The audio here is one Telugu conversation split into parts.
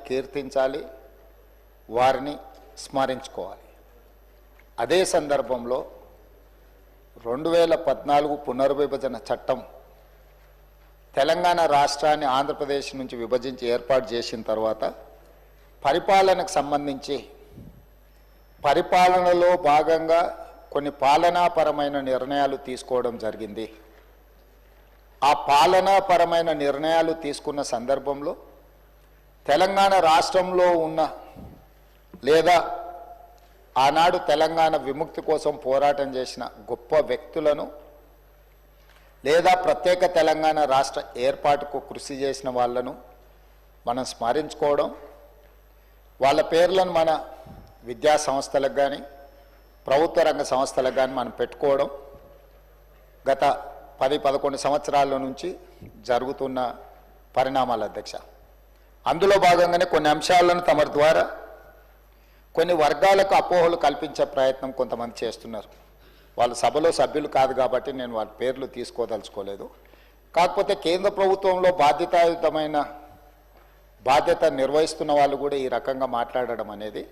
కీర్తించాలి, వారిని స్మరించుకోవాలి. అదే సందర్భంలో 2014 పునర్విభజన చట్టం తెలంగాణ రాష్ట్రాన్ని ఆంధ్రప్రదేశ్ నుంచి విభజించి ఏర్పాటు చేసిన తర్వాత పరిపాలనకు సంబంధించి పరిపాలనలో భాగంగా కొన్ని పాలనాపరమైన నిర్ణయాలు తీసుకోవడం జరిగింది. ఆ పాలనాపరమైన నిర్ణయాలు తీసుకున్న సందర్భంలో తెలంగాణ రాష్ట్రంలో ఉన్న లేదా ఆనాడు తెలంగాణ విముక్తి కోసం పోరాటం చేసిన గొప్ప వ్యక్తులను లేదా ప్రత్యేక తెలంగాణ రాష్ట్ర ఏర్పాటుకు కృషి చేసిన వాళ్ళను మనం స్మరించుకోవడం, వాళ్ళ పేర్లను మన విద్యా సంస్థలకు కానీ ప్రభుత్వ రంగ సంస్థలకు కానీ మనం పెట్టుకోవడం గత 10-11 సంవత్సరాల నుంచి జరుగుతున్న పరిణామాల అధ్యక్ష. అందులో భాగంగానే కొన్ని అంశాలను తమ ద్వారా కొన్ని వర్గాలకు అపోహలు కల్పించే ప్రయత్నం కొంతమంది చేస్తున్నారు. వాళ్ళ సభలో సభ్యులు కాదు కాబట్టి నేను వాళ్ళ పేర్లు తీసుకోదలుచుకోలేదు. కాకపోతే కేంద్ర ప్రభుత్వంలో బాధ్యతాయుతమైన బాధ్యత నిర్వహిస్తున్న వాళ్ళు కూడా ఈ రకంగా మాట్లాడడం అనేది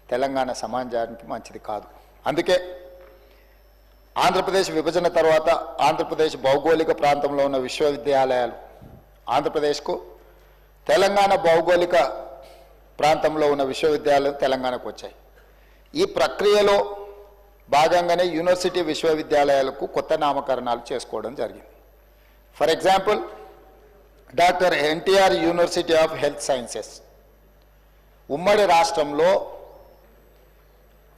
తెలంగాణ సమాజానికి మంచిది కాదు. అందుకే ఆంధ్రప్రదేశ్ విభజన తర్వాత ఆంధ్రప్రదేశ్ భౌగోళిక ప్రాంతంలో ఉన్న విశ్వవిద్యాలయాలు ఆంధ్రప్రదేశ్కు, తెలంగాణ భౌగోళిక ప్రాంతంలో ఉన్న విశ్వవిద్యాలయాలు తెలంగాణకు వచ్చాయి. ఈ ప్రక్రియలో భాగంగానే యూనివర్సిటీ విశ్వవిద్యాలయాలకు కొత్త నామకరణాలు చేసుకోవడం జరిగింది. For example, doctor NTR university of health sciences ఉమ్మడి రాష్ట్రంలో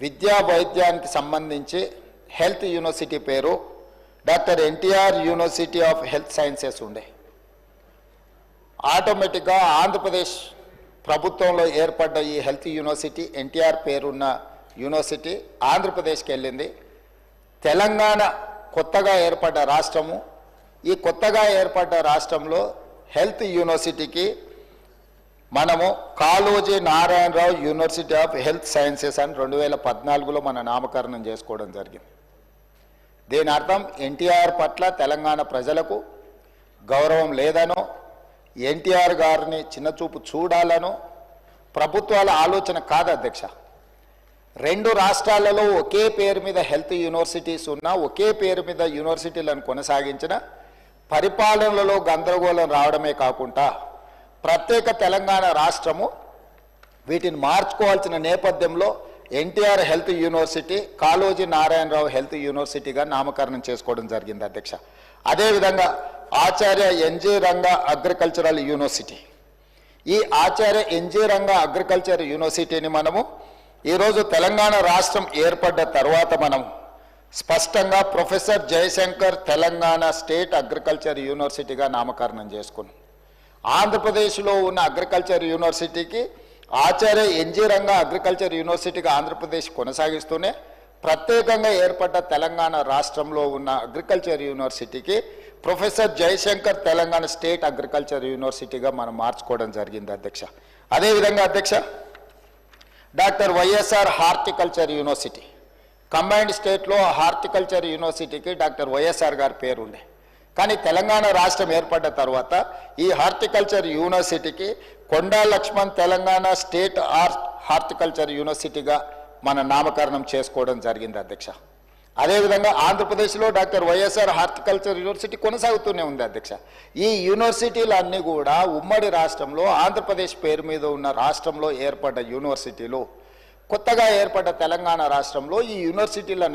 విద్యా వైద్యానికి సంబంధించి హెల్త్ యూనివర్సిటీ పేరు doctor NTR university of health sciences ఉండే. ఆటోమేటిక్గా ఆంధ్రప్రదేశ్ ప్రభుత్వంలో ఏర్పడ్డ ఈ హెల్త్ యూనివర్సిటీ ఎన్టీఆర్ పేరున్న యూనివర్సిటీ ఆంధ్రప్రదేశ్కి వెళ్ళింది. తెలంగాణ కొత్తగా ఏర్పడ్డ రాష్ట్రము, ఈ కొత్తగా ఏర్పడ్డ రాష్ట్రంలో హెల్త్ యూనివర్సిటీకి మనము Kaloji Narayana Rao university of health sciences అని 2014లో మన నామకరణం చేసుకోవడం జరిగింది. దీని అర్థం ఎన్టీఆర్ పట్ల తెలంగాణ ప్రజలకు గౌరవం లేదనో, ఎన్టీఆర్ గారిని చిన్నచూపు చూడాలనో ప్రభుత్వాల ఆలోచన కాదు అధ్యక్ష. 2 రాష్ట్రాలలో ఒకే పేరు మీద హెల్త్ యూనివర్సిటీస్ ఉన్నా, ఒకే పేరు మీద యూనివర్సిటీలను కొనసాగించిన పరిపాలనలో గందరగోళం రావడమే కాకుండా ప్రత్యేక తెలంగాణ రాష్ట్రము వీటిని మార్చుకోవాల్సిన నేపథ్యంలో NTR health university Kaloji Narayana Rao health యూనివర్సిటీగా నామకరణం చేసుకోవడం జరిగింది అధ్యక్ష. అదేవిధంగా ఆచార్య ఎన్జీ రంగా అగ్రికల్చరల్ యూనివర్సిటీ, ఈ ఆచార్య ఎన్జీ రంగా అగ్రికల్చర్ యూనివర్సిటీని మనము ఈరోజు తెలంగాణ రాష్ట్రం ఏర్పడ్డ తర్వాత మనం స్పష్టంగా professor Jayashankar Telangana state agriculture యూనివర్సిటీగా నామకరణం చేసుకున్నాం. ఆంధ్రప్రదేశ్లో ఉన్న అగ్రికల్చర్ యూనివర్సిటీకి ఆచార్య ఎన్జీ రంగా అగ్రికల్చర్ యూనివర్సిటీగా ఆంధ్రప్రదేశ్ కొనసాగిస్తూనే ప్రత్యేకంగా ఏర్పడ్డ తెలంగాణ రాష్ట్రంలో ఉన్న అగ్రికల్చర్ యూనివర్సిటీకి professor Jayashankar Telangana state agriculture యూనివర్సిటీగా మనం మార్చుకోవడం జరిగింది అధ్యక్ష. అదేవిధంగా అధ్యక్ష, doctor YSR horticulture university combined స్టేట్లో హార్టికల్చర్ యూనివర్సిటీకి డాక్టర్ వైఎస్ఆర్ గారి పేరు ఉండే. కానీ తెలంగాణ రాష్ట్రం ఏర్పడ్డ తర్వాత ఈ హార్టికల్చర్ యూనివర్సిటీకి కొండా లక్ష్మణ్ తెలంగాణ స్టేట్ హార్టికల్చర్ యూనివర్సిటీగా మన నామకరణం చేసుకోవడం జరిగింది అధ్యక్ష. అదేవిధంగా ఆంధ్రప్రదేశ్లో డాక్టర్ వైఎస్ఆర్ హార్టికల్చర్ యూనివర్సిటీ కొనసాగుతూనే ఉంది అధ్యక్ష. ఈ యూనివర్సిటీలన్నీ కూడా ఉమ్మడి రాష్ట్రంలో ఆంధ్రప్రదేశ్ పేరు మీద ఉన్న రాష్ట్రంలో ఏర్పడ్డ యూనివర్సిటీలు కొత్తగా ఏర్పడ్డ తెలంగాణ రాష్ట్రంలో ఈ యూనివర్సిటీల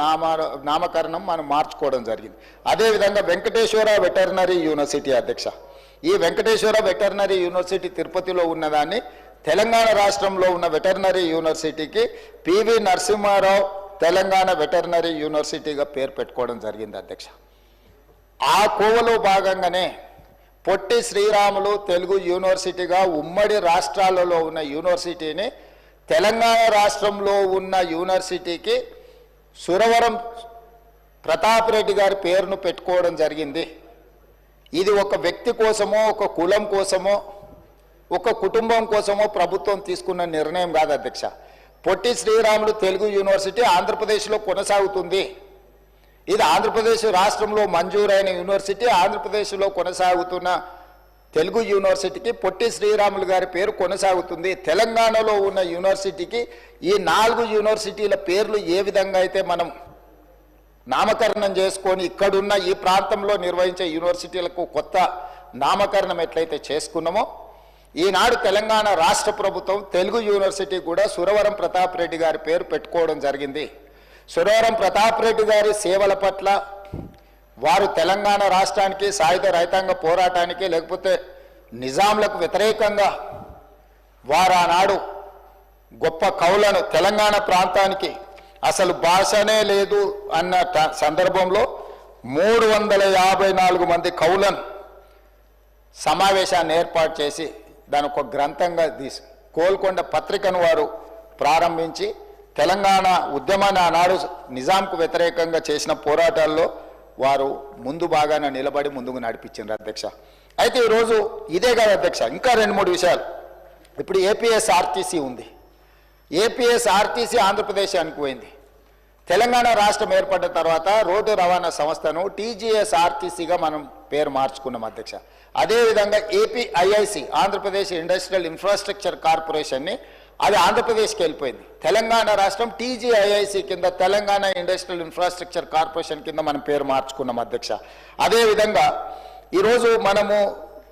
నామకరణం మనం మార్చుకోవడం జరిగింది. అదేవిధంగా వెంకటేశ్వర వెటర్నరీ యూనివర్సిటీ అధ్యక్ష, ఈ వెంకటేశ్వర వెటర్నరీ యూనివర్సిటీ తిరుపతిలో ఉన్నదాన్ని తెలంగాణ రాష్ట్రంలో ఉన్న వెటర్నరీ యూనివర్సిటీకి పివి నరసింహారావు తెలంగాణ వెటర్నరీ యూనివర్సిటీగా పేరు పెట్టుకోవడం జరిగింది అధ్యక్ష. ఆ కోవలో భాగంగానే పొట్టి శ్రీరాములు తెలుగు యూనివర్సిటీగా ఉమ్మడి రాష్ట్రాలలో ఉన్న యూనివర్సిటీని తెలంగాణ రాష్ట్రంలో ఉన్న యూనివర్సిటీకి సురవరం ప్రతాప్ రెడ్డి గారి పేరును పెట్టుకోవడం జరిగింది. ఇది ఒక వ్యక్తి కోసమో, ఒక కులం కోసమో, ఒక కుటుంబం కోసమో ప్రభుత్వం తీసుకున్న నిర్ణయం కాదు అధ్యక్ష. పొట్టి శ్రీరాములు తెలుగు యూనివర్సిటీ ఆంధ్రప్రదేశ్లో కొనసాగుతుంది. ఇది ఆంధ్రప్రదేశ్ రాష్ట్రంలో మంజూరైన యూనివర్సిటీ, ఆంధ్రప్రదేశ్లో కొనసాగుతున్న తెలుగు యూనివర్సిటీకి పొట్టి శ్రీరాములు గారి పేరు కొనసాగుతుంది. తెలంగాణలో ఉన్న యూనివర్సిటీకి ఈ 4 యూనివర్సిటీల పేర్లు ఏ విధంగా అయితే మనం నామకరణం చేసుకొని ఇక్కడున్న ఈ ప్రాంతంలో నిర్వహించే యూనివర్సిటీలకు కొత్త నామకరణం ఎట్లయితే చేసుకున్నామో, ఈనాడు తెలంగాణ రాష్ట్ర ప్రభుత్వం తెలుగు యూనివర్సిటీ కూడా సురవరం ప్రతాప్ రెడ్డి గారి పేరు పెట్టుకోవడం జరిగింది. సురవరం ప్రతాప్ రెడ్డి గారి సేవల పట్ల, వారు తెలంగాణ రాష్ట్రానికి సాయుధ రైతాంగ పోరాటానికి లేకపోతే నిజాంలకు వ్యతిరేకంగా వారు ఆనాడు గొప్ప కవులను తెలంగాణ ప్రాంతానికి అసలు భాషనే లేదు అన్న సందర్భంలో 354 మంది కవులను సమావేశాన్ని ఏర్పాటు చేసి దాని ఒక గ్రంథంగా తీసి గోల్కొండ పత్రికను వారు ప్రారంభించి తెలంగాణ ఉద్యమాన్ని ఆనాడు నిజాంకు వ్యతిరేకంగా చేసిన పోరాటాల్లో వారు ముందు బాగానే నిలబడి ముందుకు నడిపించారు అధ్యక్ష. అయితే ఈరోజు ఇదే కాదు అధ్యక్ష, ఇంకా 2-3 విషయాలు. ఇప్పుడు ఏపీఎస్ఆర్టీసీ ఉంది. ఏపీఎస్ఆర్టీసీ ఆంధ్రప్రదేశానికి పోయింది. తెలంగాణ రాష్ట్రం ఏర్పడిన తర్వాత రోడ్డు రవాణా సంస్థను టీజీఎస్ఆర్టీసీగా మనం పేరు మార్చుకున్నాం అధ్యక్ష. అదేవిధంగా ఏపీఐఐసి ఆంధ్రప్రదేశ్ ఇండస్ట్రియల్ ఇన్ఫ్రాస్ట్రక్చర్ కార్పొరేషన్ని అది ఆంధ్రప్రదేశ్కి వెళ్ళిపోయింది. తెలంగాణ రాష్ట్రం టీజీఐఐసి కింద తెలంగాణ ఇండస్ట్రియల్ ఇన్ఫ్రాస్ట్రక్చర్ కార్పొరేషన్ కింద మనం పేరు మార్చుకున్నాం అధ్యక్ష. అదేవిధంగా ఈరోజు మనము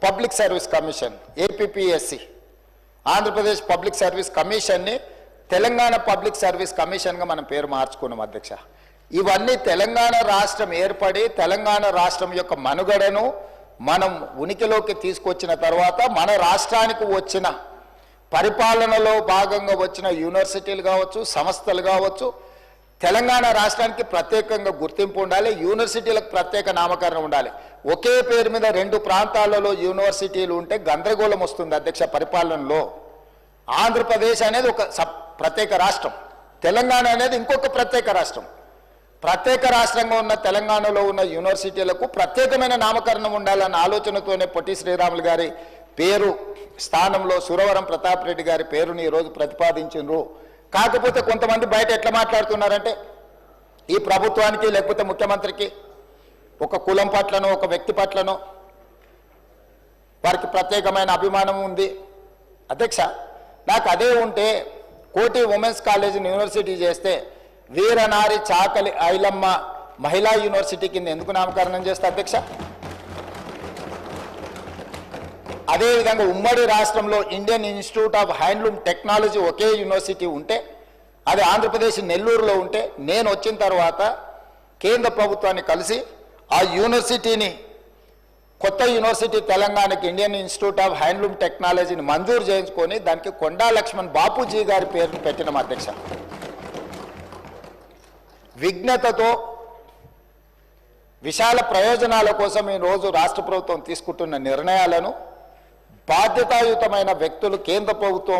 public service commission APPSC Andhra Pradesh public service కమిషన్ని తెలంగాణ పబ్లిక్ సర్వీస్ కమిషన్గా మనం పేరు మార్చుకున్నాం అధ్యక్ష. ఇవన్నీ తెలంగాణ రాష్ట్రం ఏర్పడి తెలంగాణ రాష్ట్రం యొక్క మనుగడను మనం ఉనికిలోకి తీసుకొచ్చిన తర్వాత మన రాష్ట్రానికి వచ్చిన పరిపాలనలో భాగంగా వచ్చిన యూనివర్సిటీలు కావచ్చు, సంస్థలు కావచ్చు, తెలంగాణ రాష్ట్రానికి ప్రత్యేకంగా గుర్తింపు ఉండాలి, యూనివర్సిటీలకు ప్రత్యేక నామకరణం ఉండాలి. ఒకే పేరు మీద 2 ప్రాంతాలలో యూనివర్సిటీలు ఉంటే గందరగోళం వస్తుంది అధ్యక్ష పరిపాలనలో. ఆంధ్రప్రదేశ్ అనేది ఒక ప్రత్యేక రాష్ట్రం, తెలంగాణ అనేది ఇంకొక ప్రత్యేక రాష్ట్రం. ప్రత్యేక రాష్ట్రంగా ఉన్న తెలంగాణలో ఉన్న యూనివర్సిటీలకు ప్రత్యేకమైన నామకరణం ఉండాలన్న ఆలోచనతోనే పొట్టి శ్రీరాములు గారి పేరు స్థానంలో సురవరం ప్రతాప్ రెడ్డి గారి పేరుని ఈరోజు ప్రతిపాదించారు. కాకపోతే కొంతమంది బయట ఎట్లా మాట్లాడుతున్నారంటే ఈ ప్రభుత్వానికి లేకపోతే ముఖ్యమంత్రికి ఒక కులం పట్లనో ఒక వ్యక్తి పట్లనో వారికి ప్రత్యేకమైన అభిమానం ఉంది. అధ్యక్ష, నాకు అదే ఉంటే కోటి ఉమెన్స్ కాలేజీని యూనివర్సిటీ చేస్తే వీరనారి చాకలి ఐలమ్మ మహిళా యూనివర్సిటీ కింద ఎందుకు నామకరణం చేస్తే అధ్యక్ష? అదేవిధంగా ఉమ్మడి రాష్ట్రంలో Indian institute of handloom technology okay university ఉంటే, అది ఆంధ్రప్రదేశ్ నెల్లూరులో ఉంటే, నేను వచ్చిన తర్వాత కేంద్ర ప్రభుత్వాన్ని కలిసి ఆ యూనివర్సిటీని కొత్త యూనివర్సిటీ తెలంగాణకి ఇండియన్ ఇన్స్టిట్యూట్ ఆఫ్ హ్యాండ్లూమ్ టెక్నాలజీని మంజూరు చేయించుకొని దానికి కొండా లక్ష్మణ్ బాపూజీ గారి పేరును పెట్టినాం అధ్యక్ష. విజ్ఞతతో విశాల ప్రయోజనాల కోసం ఈరోజు రాష్ట్ర ప్రభుత్వం తీసుకుంటున్న నిర్ణయాలను బాధ్యతాయుతమైన వ్యక్తులు కేంద్ర ప్రభుత్వం